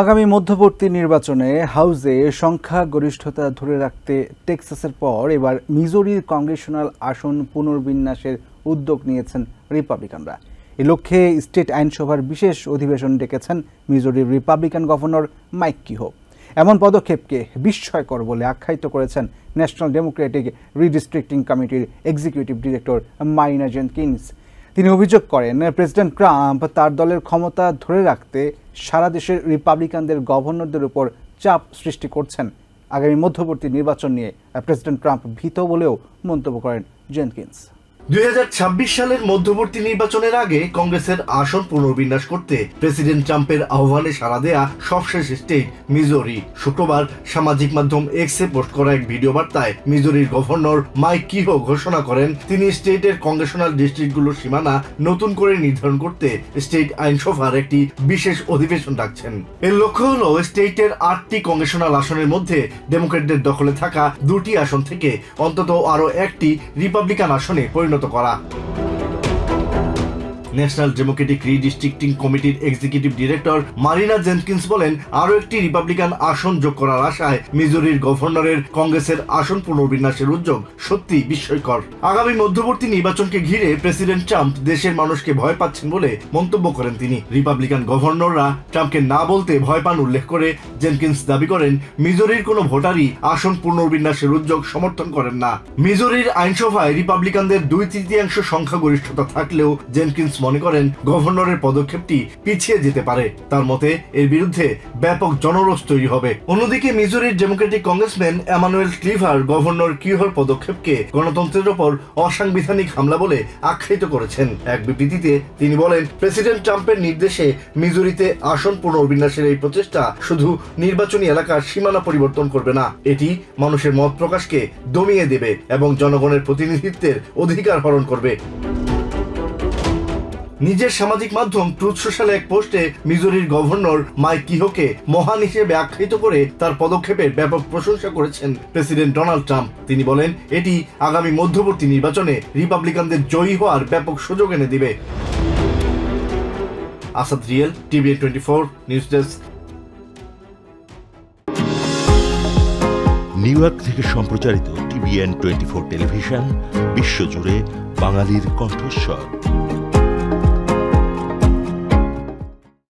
আগামী মধ্যবর্তী নির্বাচনে হাউসে সংখ্যাগরিষ্ঠতা ধরে রাখতে টেক্সাসের পর এবার মিজোরির কংগ্রেশনাল আসন পুনর্বিন্যাসের উদ্যোগ নিয়েছেন রিপাবলিকানরা। এ লক্ষ্যে স্টেট আইনসভার বিশেষ অধিবেশন ডেকেছেন মিজোরির রিপাবলিকান গভর্নর মাইক কিহো। এমন পদক্ষেপকে বিস্ময়কর বলে আখ্যায়িত করেছেন ন্যাশনাল ডেমোক্রেটিক রিডিস্ট্রিক্টিং কমিটির এক্সিকিউটিভ ডিরেক্টর মারিনা জেনকিন্স। তিনি অভিযোগ করেন, প্রেসিডেন্ট ট্রাম্প তার দলের ক্ষমতা ধরে রাখতে সারা দেশের রিপাবলিকানদের গভর্নরদের উপর চাপ সৃষ্টি করছেন। আগামী মধ্যবর্তী নির্বাচন নিয়ে প্রেসিডেন্ট ট্রাম্প ভীত বলেও মন্তব্য করেন জেনকিন্স। 2026 সালের মধ্যবর্তী নির্বাচনের আগে কংগ্রেসের আসন পুনর্বিন্যাস করতে প্রেসিডেন্ট ট্রাম্পের আহ্বানে সাড়া দেয়া সবশেষ স্টেট মিজোরি। শুক্রবার সামাজিক মাধ্যম এক্সে পোস্ট করা এক ভিডিও বার্তায় মিজোরির গভর্নর মাইক কিহো ঘোষণা করেন, তিনি স্টেটের কংগ্রেশনাল ডিস্ট্রিক্টগুলোর সীমানা নতুন করে নির্ধারণ করতে স্টেট আইনসভার একটি বিশেষ অধিবেশন ডাকছেন। এর লক্ষ্য হল স্টেটের 8টি কংগ্রেশনাল আসনের মধ্যে ডেমোক্রেটদের দখলে থাকা 2টি আসন থেকে অন্তত আরও একটি রিপাবলিকান আসনে পরিণত করা। ন্যাশনাল ডেমোক্রেটিক রিডিস্ট্রিক্টিং কমিটির এক্সিকিউটিভ ডিরেক্টর মারিনা জেনকিন্স বলেন, আরও একটি রিপাবলিকান আসন যোগ করার আশায় মিজোরির গভর্নরের কংগ্রেসের আসন পুনর্বিন্যাসের উদ্যোগ সত্যি বিস্ময়কর। আগামী মধ্যবর্তী নির্বাচনকে ঘিরে প্রেসিডেন্ট ট্রাম্প দেশের মানুষকে ভয় পাচ্ছেন বলে মন্তব্য করেন তিনি। রিপাবলিকান গভর্নররা ট্রাম্পকে না বলতে ভয় পান উল্লেখ করে জেনকিন্স দাবি করেন, মিজোরির কোনো ভোটারই আসন পুনর্বিন্যাসের উদ্যোগ সমর্থন করেন না। মিজোরির আইনসভায় রিপাবলিকানদের 2/3 সংখ্যাগরিষ্ঠতা থাকলেও জেনকিন্স মনে করেন গভর্নরের পদক্ষেপটি পিছিয়ে যেতে পারে। তার মতে এর বিরুদ্ধে ব্যাপক জনরোষ তৈরি হবে। অন্যদিকে মিজোরির democratic congressman Emanuel Cleaver governor কিহোর পদক্ষেপকে গণতন্ত্রের ওপর অসাংবিধানিক হামলা বলে আখ্যায়িত করেছেন। এক বিবৃতিতে তিনি বলেন, প্রেসিডেন্ট ট্রাম্পের নির্দেশে মিজোরিতে আসন পুনর্বিন্যাসের এই প্রচেষ্টা শুধু নির্বাচনী এলাকার সীমানা পরিবর্তন করবে না, এটি মানুষের মত প্রকাশকে দমিয়ে দেবে এবং জনগণের প্রতিনিধিত্বের অধিকার হরণ করবে। নিজের সামাজিক মাধ্যম ট্রুথ সোশ্যালে এক পোস্টে মিজোরির গভর্নর মাইক কিহোকে মহান হিসেবে আখ্যায়িত করে তার পদক্ষেপের ব্যাপক প্রশংসা করেছেন প্রেসিডেন্ট ডোনাল্ড ট্রাম্প। তিনি বলেন, এটি আগামী মধ্যবর্তী নির্বাচনে রিপাবলিকানদের জয়ী হওয়ার ব্যাপক সুযোগ এনে দিবে। Asad real, TVN 24 news desk. New York থেকে সম্প্রচারিত টিভিএন 24 টেলিভিশন বিশ্বজুড়ে বাঙালির কণ্ঠস্বর।